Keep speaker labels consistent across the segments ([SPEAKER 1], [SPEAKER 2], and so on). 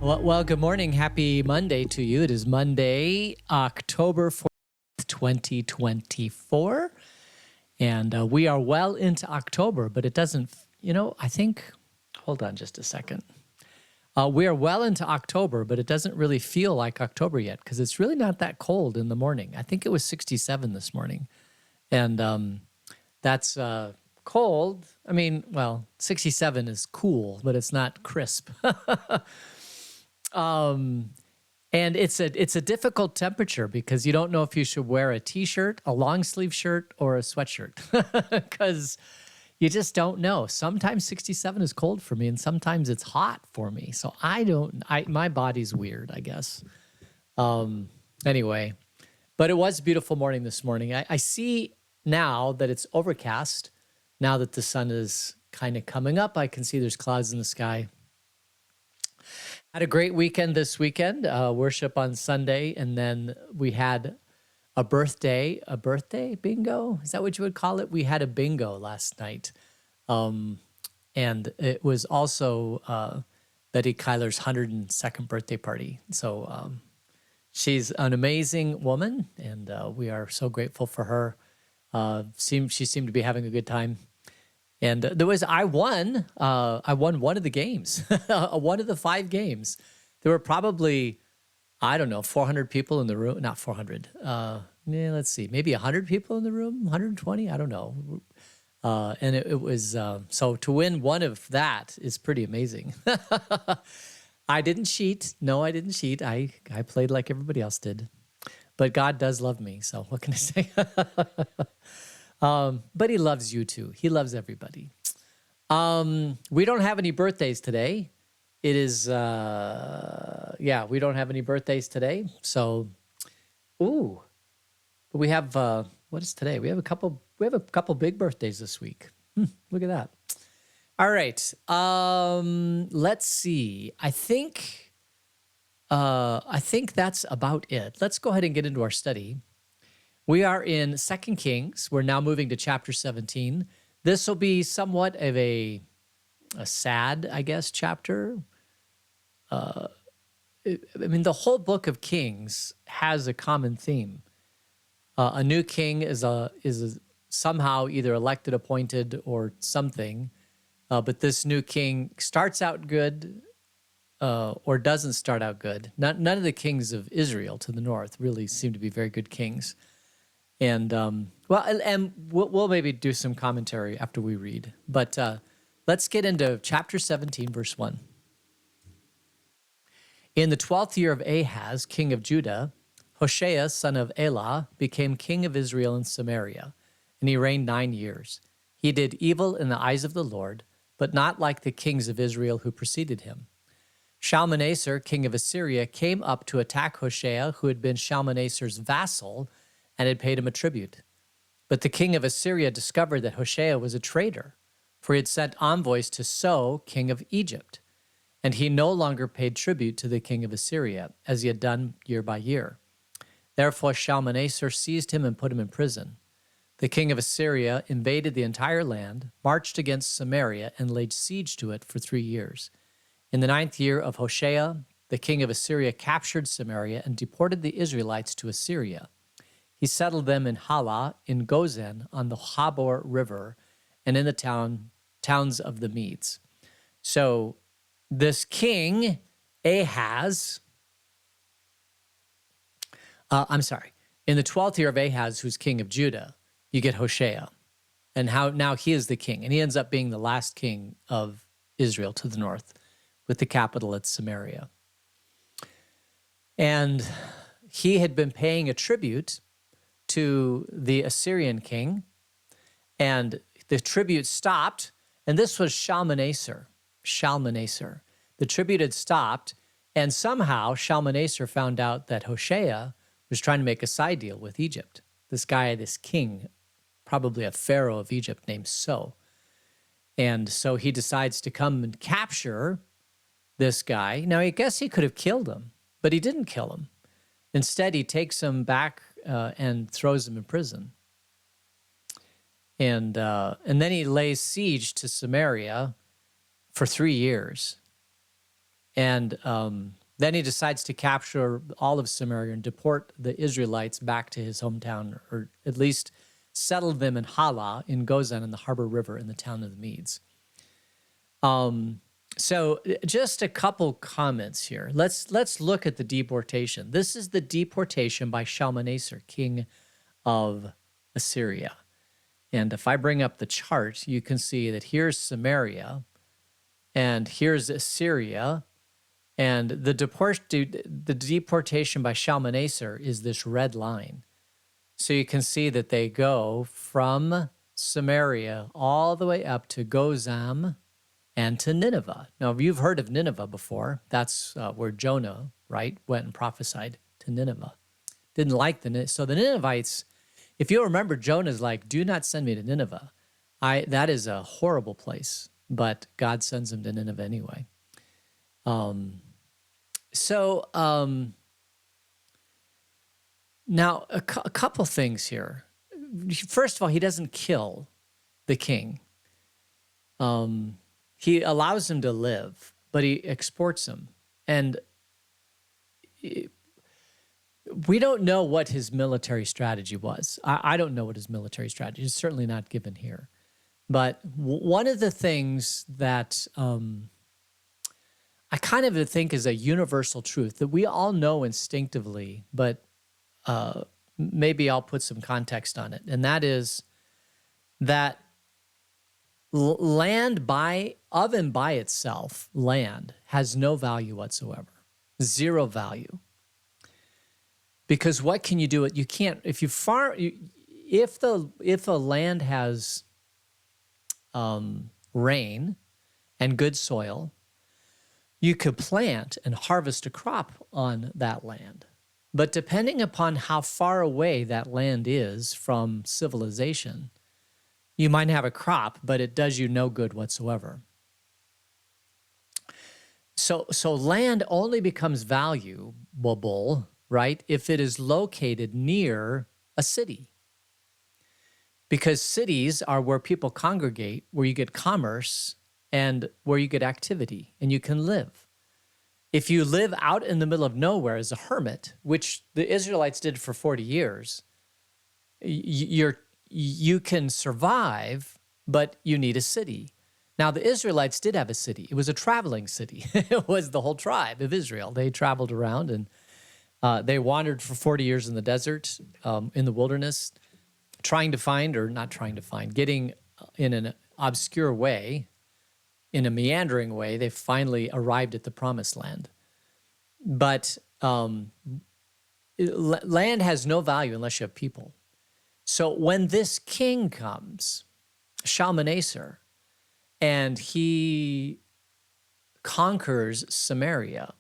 [SPEAKER 1] Well, good morning. Happy Monday to you. It is Monday, October 4th, 2024. And we are well into October, but it doesn't, I think, hold on just a second. We are well into October, but it doesn't really feel like October yet because it's really not that cold in the morning. I think it was 67 this morning. And that's cold. I mean, well, 67 is cool, but it's not crisp. And it's a difficult temperature because you don't know if you should wear a t-shirt, a long sleeve shirt, or a sweatshirt because you just don't know. Sometimes 67 is cold for me and sometimes it's hot for me. So my body's weird, I guess. Anyway, but it was a beautiful morning this morning. I see now that it's overcast, now that the sun is kind of coming up, I can see there's clouds in the sky. Had a great weekend this weekend, worship on Sunday, and then we had a birthday bingo. Is that what you would call it? We had a bingo last night. And it was also Betty Kyler's 102nd birthday party. So she's an amazing woman, and we are so grateful for her. She seemed to be having a good time. And I won one of the games, one of the 5 games. There were probably, I don't know, 400 people in the room, not 400. Let's see, maybe 100 people in the room, 120, I don't know. And it was, so to win one of that is pretty amazing. I didn't cheat. No, I didn't cheat. I played like everybody else did. But God does love me, so what can I say? But he loves you too. He loves everybody. We don't have any birthdays today. It is, we don't have any birthdays today. So, but we have, what is today? We have a couple big birthdays this week. Look at that. All right. Let's see. I think that's about it. Let's go ahead and get into our study. We are in 2 Kings. We're now moving to chapter 17. This will be somewhat of a sad, I guess, chapter. I mean, the whole book of Kings has a common theme. A new king is somehow either elected, appointed, or something. But this new king starts out good or doesn't start out good. None of the kings of Israel to the north really seem to be very good kings. And we'll maybe do some commentary after we read. But let's get into chapter 17, verse 1. In the 12th year of Ahaz, king of Judah, Hoshea, son of Elah, became king of Israel in Samaria, and he reigned 9 years. He did evil in the eyes of the Lord, but not like the kings of Israel who preceded him. Shalmaneser, king of Assyria, came up to attack Hoshea, who had been Shalmaneser's vassal, and had paid him a tribute. But the king of Assyria discovered that Hoshea was a traitor, for he had sent envoys to So, king of Egypt, and he no longer paid tribute to the king of Assyria, as he had done year by year. Therefore Shalmaneser seized him and put him in prison. The king of Assyria invaded the entire land, marched against Samaria, and laid siege to it for 3 years. In the 9th year of Hoshea, the king of Assyria captured Samaria and deported the Israelites to Assyria. He settled them in Hala, in Gozen, on the Habor River, and in the towns of the Medes. So this king, Ahaz, in the 12th year of Ahaz, who's king of Judah, you get Hoshea. And how now he is the king. And he ends up being the last king of Israel to the north, with the capital at Samaria. And he had been paying a tribute to the Assyrian king, and the tribute stopped, and this was Shalmaneser. The tribute had stopped, and somehow Shalmaneser found out that Hoshea was trying to make a side deal with Egypt. This king, probably a pharaoh of Egypt named So. And so he decides to come and capture this guy. Now, I guess he could have killed him, but he didn't kill him. Instead, he takes him back and throws him in prison. And then he lays siege to Samaria for 3 years. And then he decides to capture all of Samaria and deport the Israelites back to his hometown, or at least settle them in Hala, in Gozan, in the Harbor River, in the town of the Medes. So just a couple comments here. Let's look at the deportation. This is the deportation by Shalmaneser, king of Assyria. And if I bring up the chart, you can see that here's Samaria, and here's Assyria, and the deportation by Shalmaneser is this red line. So you can see that they go from Samaria all the way up to Gozam and to Nineveh. Now, if you've heard of Nineveh before, that's where Jonah, right, went and prophesied to Nineveh. Didn't like so the Ninevites, if you remember, Jonah's like, do not send me to Nineveh. That is a horrible place, but God sends him to Nineveh anyway. Now, a couple things here. First of all, he doesn't kill the king. He allows him to live, but he exports him. And we don't know what his military strategy was. I don't know what his military strategy is. It's certainly not given here. But one of the things that I kind of think is a universal truth that we all know instinctively, but maybe I'll put some context on it. And that is that land of and by itself, land has no value whatsoever, zero value. Because what can you do? You can't. If you farm, if the land has rain and good soil, you could plant and harvest a crop on that land. But depending upon how far away that land is from civilization, you might have a crop, but it does you no good whatsoever. So land only becomes valuable, right, if it is located near a city. Because cities are where people congregate, where you get commerce, and where you get activity, and you can live. If you live out in the middle of nowhere as a hermit, which the Israelites did for 40 years, you can survive, but you need a city. Now, the Israelites did have a city. It was a traveling city. It was the whole tribe of Israel. They traveled around, and they wandered for 40 years in the desert, in the wilderness, getting in an obscure way, in a meandering way, they finally arrived at the promised land. But land has no value unless you have people. So when this king comes, Shalmaneser, and he conquers Samaria,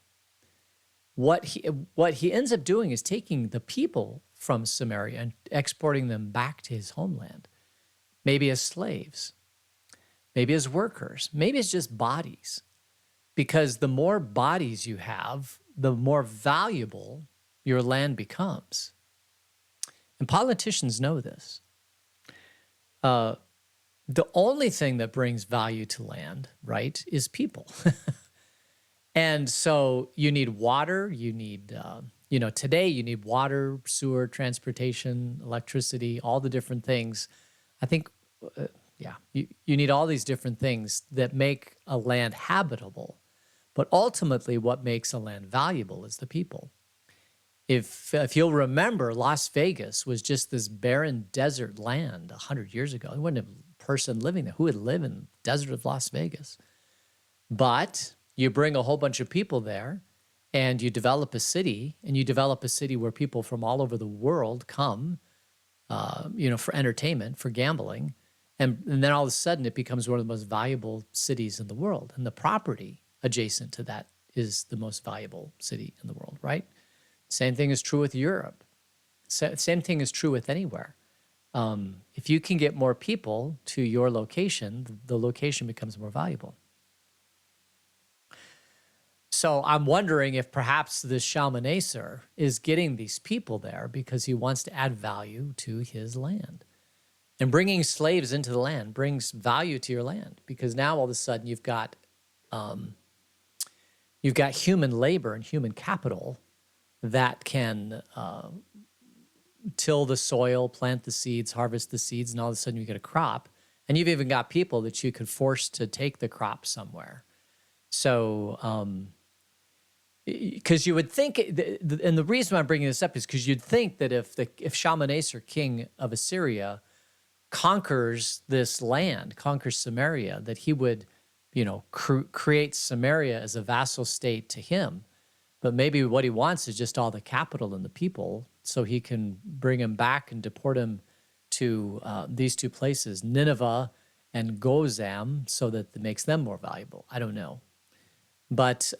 [SPEAKER 1] what he ends up doing is taking the people from Samaria and exporting them back to his homeland, maybe as slaves, maybe as workers, maybe as just bodies, because the more bodies you have, the more valuable your land becomes. And politicians know this. The only thing that brings value to land, right, is people. And so you need water, you need, today you need water, sewer, transportation, electricity, all the different things. I think, you need all these different things that make a land habitable. But ultimately, what makes a land valuable is the people. If you'll remember, Las Vegas was just this barren desert land 100 years ago. There wasn't a person living there. Who would live in the desert of Las Vegas? But you bring a whole bunch of people there, and you develop a city, where people from all over the world come, for entertainment, for gambling, and then all of a sudden it becomes one of the most valuable cities in the world, and the property adjacent to that is the most valuable city in the world, right? Same thing is true with Europe. Same thing is true with anywhere. If you can get more people to your location, the location becomes more valuable. So I'm wondering if perhaps this Shalmaneser is getting these people there because he wants to add value to his land. And bringing slaves into the land brings value to your land, because now all of a sudden you've got You've got human labor and human capital that can till the soil, plant the seeds, harvest the seeds, and all of a sudden you get a crop. And you've even got people that you could force to take the crop somewhere. So, because you would think, and the reason why I'm bringing this up is because you'd think that if Shalmaneser, king of Assyria, conquers this land, conquers Samaria, that he would, create Samaria as a vassal state to him. But maybe what he wants is just all the capital and the people, so he can bring him back and deport him to these two places, Nineveh and Gozam, so that it makes them more valuable. I don't know. But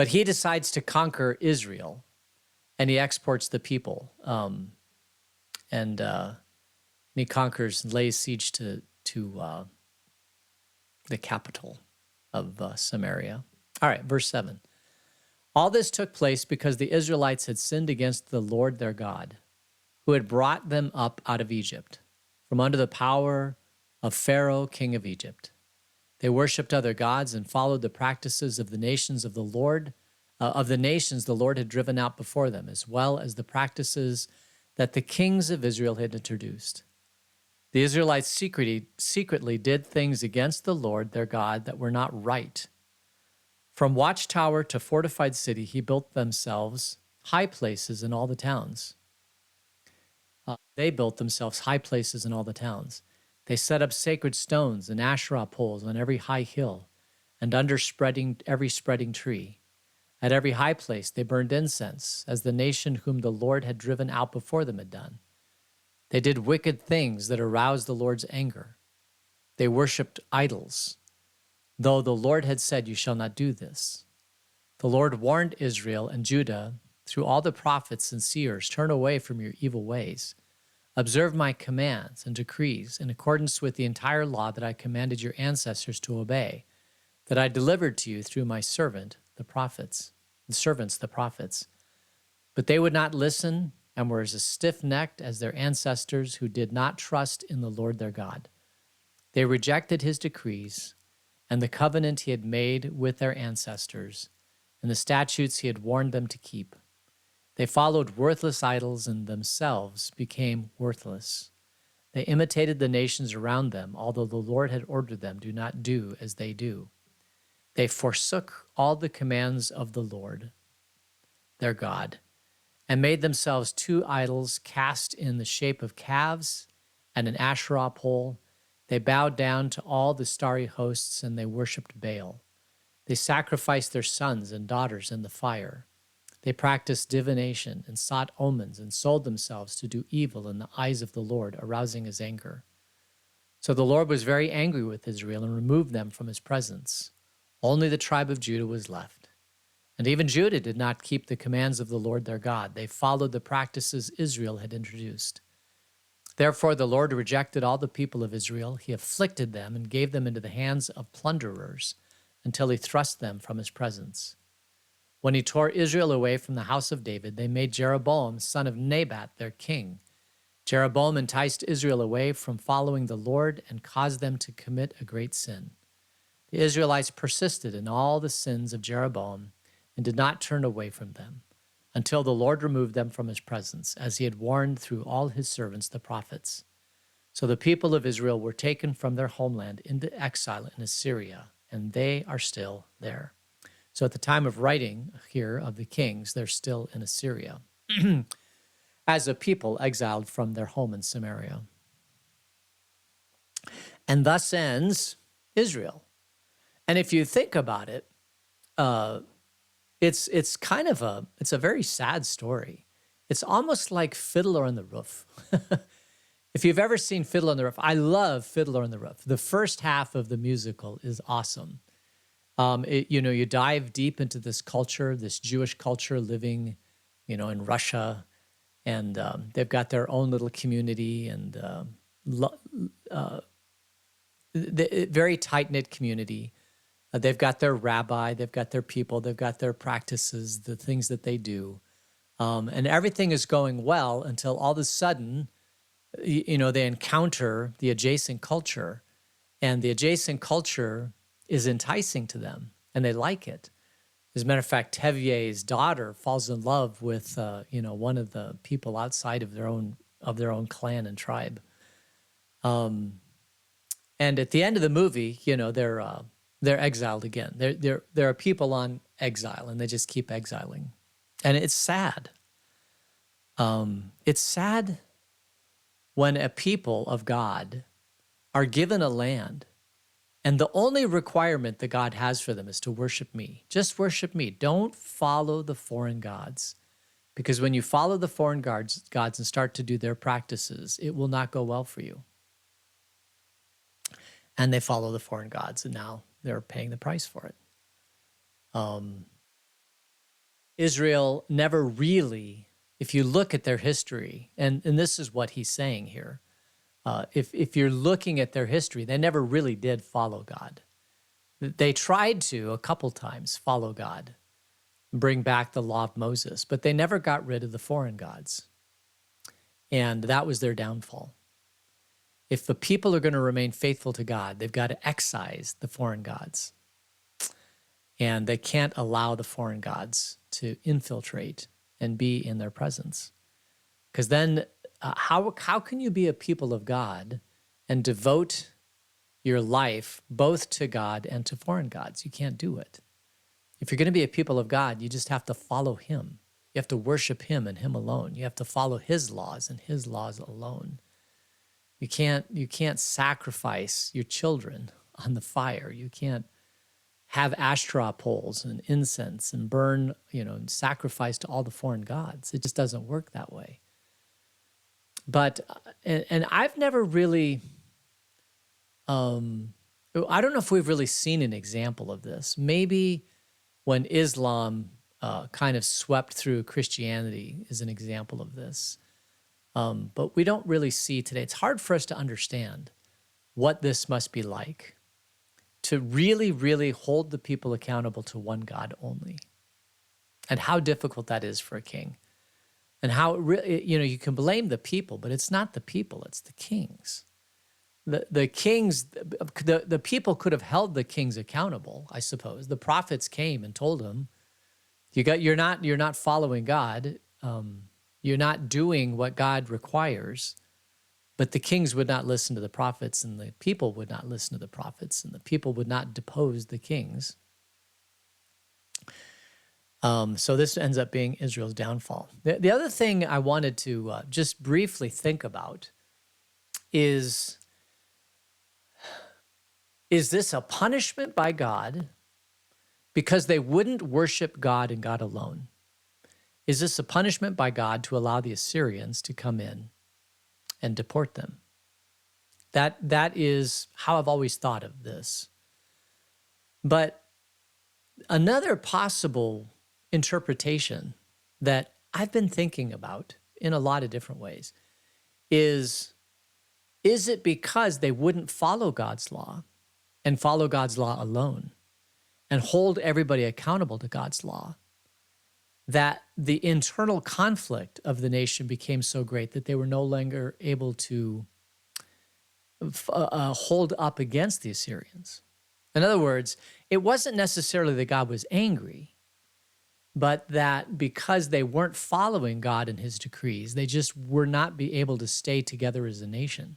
[SPEAKER 1] he decides to conquer Israel, and he exports the people, and he conquers and lays siege to the capital of Samaria. All right, verse 7. All this took place because the Israelites had sinned against the Lord their God, who had brought them up out of Egypt, from under the power of Pharaoh, king of Egypt. They worshipped other gods and followed the practices of the nations of the Lord had driven out before them, as well as the practices that the kings of Israel had introduced. The Israelites secretly did things against the Lord their God that were not right. From watchtower to fortified city, he built themselves high places in all the towns. They built themselves high places in all the towns. They set up sacred stones and Asherah poles on every high hill and under every spreading tree. At every high place they burned incense, as the nation whom the Lord had driven out before them had done. They did wicked things that aroused the Lord's anger. They worshipped idols, though the Lord had said, "You shall not do this." The Lord warned Israel and Judah through all the prophets and seers, "Turn away from your evil ways. Observe my commands and decrees in accordance with the entire law that I commanded your ancestors to obey, that I delivered to you through my servants, the prophets. But they would not listen and were as stiff-necked as their ancestors who did not trust in the Lord their God. They rejected his decrees and the covenant he had made with their ancestors and the statutes he had warned them to keep. They followed worthless idols and themselves became worthless. They imitated the nations around them, although the Lord had ordered them, "Do not do as they do." They forsook all the commands of the Lord, their God, and made themselves two idols cast in the shape of calves and an Asherah pole. They bowed down to all the starry hosts, and they worshipped Baal. They sacrificed their sons and daughters in the fire. They practiced divination and sought omens and sold themselves to do evil in the eyes of the Lord, arousing his anger. So the Lord was very angry with Israel and removed them from his presence. Only the tribe of Judah was left. And even Judah did not keep the commands of the Lord their God. They followed the practices Israel had introduced. Therefore the Lord rejected all the people of Israel. He afflicted them and gave them into the hands of plunderers until he thrust them from his presence. When he tore Israel away from the house of David, they made Jeroboam, son of Nebat, their king. Jeroboam enticed Israel away from following the Lord and caused them to commit a great sin. The Israelites persisted in all the sins of Jeroboam and did not turn away from them until the Lord removed them from his presence, as he had warned through all his servants, the prophets. So the people of Israel were taken from their homeland into exile in Assyria, and they are still there. So at the time of writing here of the kings, they're still in Assyria as a people exiled from their home in Samaria. And thus ends Israel. And if you think about it, it's a very sad story. It's almost like Fiddler on the Roof. If you've ever seen Fiddler on the Roof, I love Fiddler on the Roof. The first half of the musical is awesome. You dive deep into this culture, this Jewish culture living, in Russia, and they've got their own little community and very tight-knit community. They've got their rabbi, they've got their people, they've got their practices, the things that they do. And everything is going well until all of a sudden, they encounter the adjacent culture, and the adjacent culture is enticing to them. and they like it. As a matter of fact, Tevye's daughter falls in love with one of the people outside of their own clan and tribe. And at the end of the movie, they're exiled again. There are people on exile, and they just keep exiling, and it's sad. It's sad when a people of God are given a land, and the only requirement that God has for them is to worship me. Just worship me. Don't follow the foreign gods, because when you follow the foreign gods and start to do their practices, it will not go well for you. And they follow the foreign gods, and now they're paying the price for it. Israel never really, if you look at their history, and this is what he's saying here, if you're looking at their history, they never really did follow God. They tried to a couple times follow God, bring back the law of Moses, but they never got rid of the foreign gods. And that was their downfall. If the people are going to remain faithful to God, they've got to excise the foreign gods. And they can't allow the foreign gods to infiltrate and be in their presence. Because then how can you be a people of God and devote your life both to God and to foreign gods? You can't do it. If you're going to be a people of God, you just have to follow him. You have to worship him and him alone. You have to follow his laws and his laws alone. You can't sacrifice your children on the fire. You can't have Asherah poles and incense and burn, and sacrifice to all the foreign gods. It just doesn't work that way. But, and I've never really, I don't know if we've really seen an example of this. Maybe when Islam kind of swept through Christianity is an example of this. But we don't really see today. It's hard for us to understand what this must be like to really, really hold the people accountable to one God only, and how difficult that is for a king, and how you can blame the people, but it's not the people; it's the kings. The kings, the people could have held the kings accountable, I suppose. The prophets came and told them, "You're not following God." You're not doing what God requires, but the kings would not listen to the prophets, and the people would not listen to the prophets, and the people would not depose the kings. So this ends up being Israel's downfall. The other thing I wanted to just briefly think about is this a punishment by God because they wouldn't worship God and God alone? Is this a punishment by God to allow the Assyrians to come in and deport them? That is how I've always thought of this. But another possible interpretation that I've been thinking about in a lot of different ways is it because they wouldn't follow God's law and follow God's law alone and hold everybody accountable to God's law, that the internal conflict of the nation became so great that they were no longer able to hold up against the Assyrians? In other words, it wasn't necessarily that God was angry, but that because they weren't following God and his decrees, they just were not be able to stay together as a nation.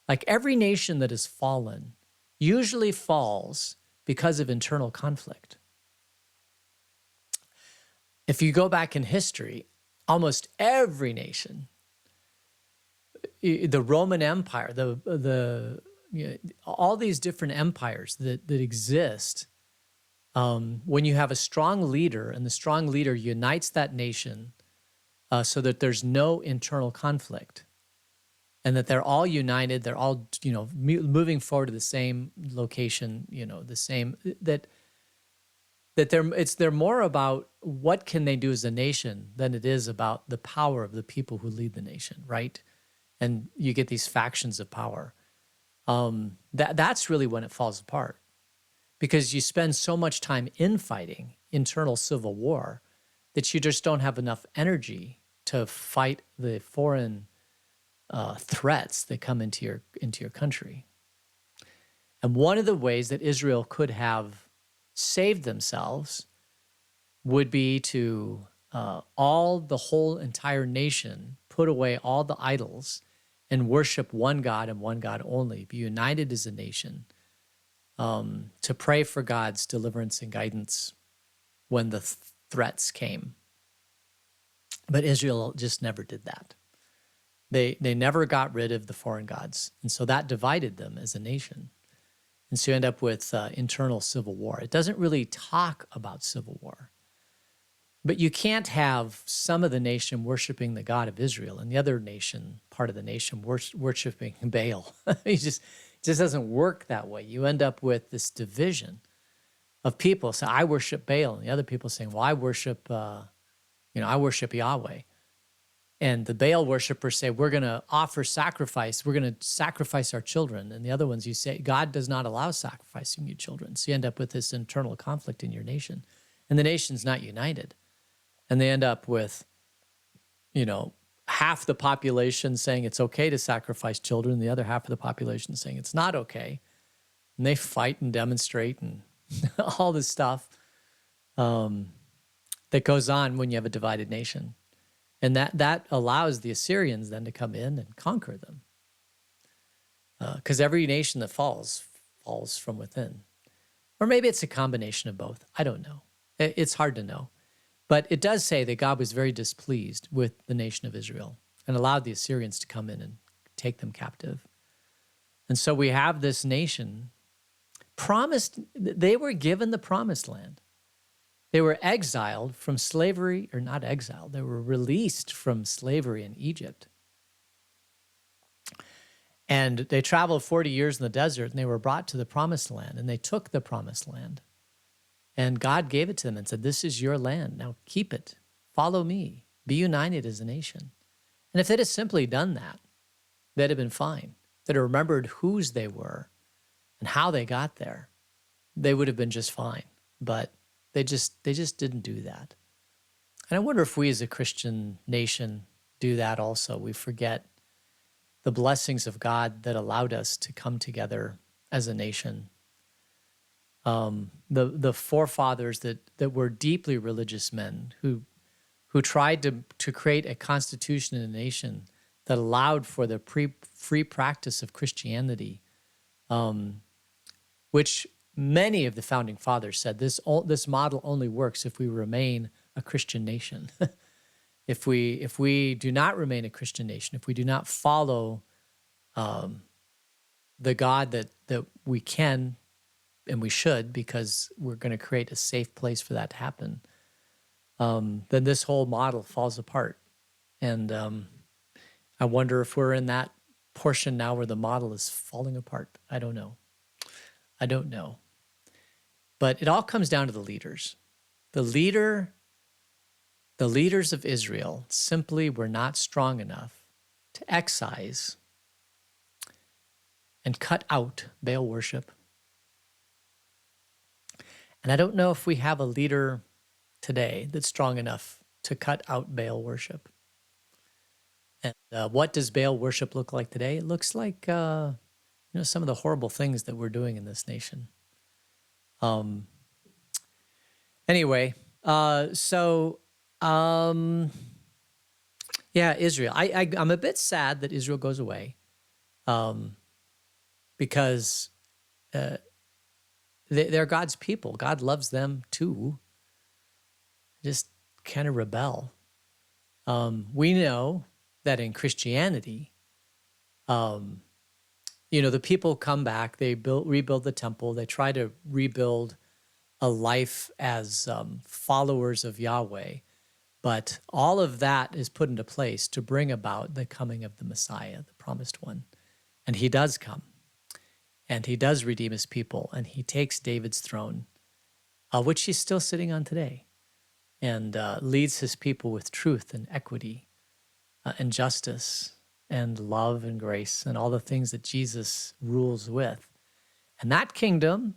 [SPEAKER 1] Like every nation that has fallen usually falls because of internal conflict. If you go back in history, almost every nation, the Roman Empire, all these different empires that exist, when you have a strong leader and the strong leader unites that nation so that there's no internal conflict and that they're all united, they're all moving forward to the same location, the same that they're more about what can they do as a nation than it is about the power of the people who lead the nation, right? And you get these factions of power. That's really when it falls apart, because you spend so much time infighting internal civil war that you just don't have enough energy to fight the foreign threats that come into your country. And one of the ways that Israel could have save themselves would be to the whole entire nation put away all the idols and worship one God and one God only, be united as a nation, to pray for God's deliverance and guidance when the threats came. But Israel just never did that. They never got rid of the foreign gods. And so that divided them as a nation. And so you end up with internal civil war. It doesn't really talk about civil war. But you can't have some of the nation worshiping the God of Israel and the other nation, part of the nation, worshiping Baal. It just doesn't work that way. You end up with this division of people. So I worship Baal, and the other people saying, well, I worship Yahweh. And the Baal worshipers say, we're going to offer sacrifice. We're going to sacrifice our children. And the other ones, you say, God does not allow sacrificing your children. So you end up with this internal conflict in your nation. And the nation's not united. And they end up with, half the population saying it's okay to sacrifice children, and the other half of the population saying it's not okay. And they fight and demonstrate and all this stuff that goes on when you have a divided nation. And that allows the Assyrians then to come in and conquer them. Because every nation that falls from within. Or maybe it's a combination of both. I don't know. It's hard to know. But it does say that God was very displeased with the nation of Israel and allowed the Assyrians to come in and take them captive. And so we have this nation promised, they were given the promised land. They were exiled from slavery, or not exiled, they were released from slavery in Egypt. And they traveled 40 years in the desert, and they were brought to the promised land, and they took the promised land. And God gave it to them and said, this is your land. Now keep it. Follow me. Be united as a nation. And if they'd have simply done that, they'd have been fine. They'd have remembered whose they were and how they got there. They would have been just fine. But they just didn't do that. And I wonder if we as a Christian nation do that also. We forget the blessings of God that allowed us to come together as a nation. The forefathers that were deeply religious men who tried to create a constitution in a nation that allowed for the free practice of Christianity, which many of the founding fathers said this model only works if we remain a Christian nation. If we do not remain a Christian nation, if we do not follow the God that we can and we should, because we're going to create a safe place for that to happen, then this whole model falls apart. And I wonder if we're in that portion now where the model is falling apart. I don't know. But it all comes down to the leaders. The leaders of Israel simply were not strong enough to excise and cut out Baal worship. And I don't know if we have a leader today that's strong enough to cut out Baal worship. And what does Baal worship look like today? It looks like some of the horrible things that we're doing in this nation. Anyway, Israel. I'm a bit sad that Israel goes away, because they're God's people. God loves them too. Just kind of rebel. We know that in Christianity, the people come back, they rebuild the temple, they try to rebuild a life as followers of Yahweh. But all of that is put into place to bring about the coming of the Messiah, the promised one. And he does come. And he does redeem his people. And he takes David's throne, which he's still sitting on today, and leads his people with truth and equity and justice and love and grace and all the things that Jesus rules with. And that kingdom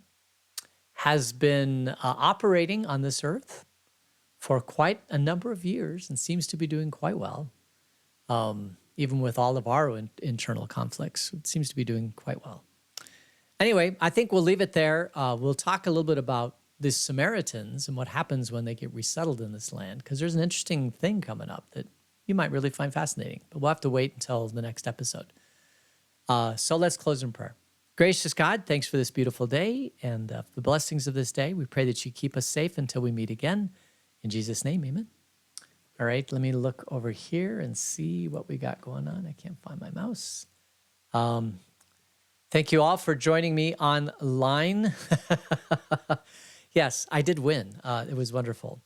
[SPEAKER 1] has been operating on this earth for quite a number of years and seems to be doing quite well. Even with all of our internal conflicts, it seems to be doing quite well. Anyway, I think we'll leave it there. We'll talk a little bit about the Samaritans and what happens when they get resettled in this land, because there's an interesting thing coming up that you might really find fascinating. But we'll have to wait until the next episode. So let's close in prayer. Gracious God, thanks for this beautiful day and the blessings of this day. We pray that you keep us safe until we meet again. In Jesus' name, amen. All right, let me look over here and see what we got going on. I can't find my mouse. Thank you all for joining me online. Yes, I did win. It was wonderful.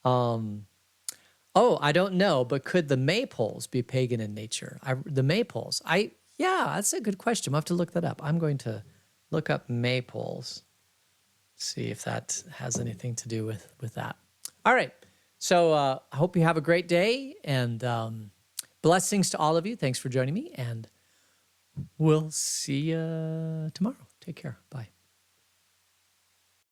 [SPEAKER 1] I don't know, but could the maypoles be pagan in nature? The maypoles. Yeah, that's a good question. We'll have to look that up. I'm going to look up maypoles, see if that has anything to do with that. All right. So I hope you have a great day, and blessings to all of you. Thanks for joining me, and we'll see you tomorrow. Take care. Bye.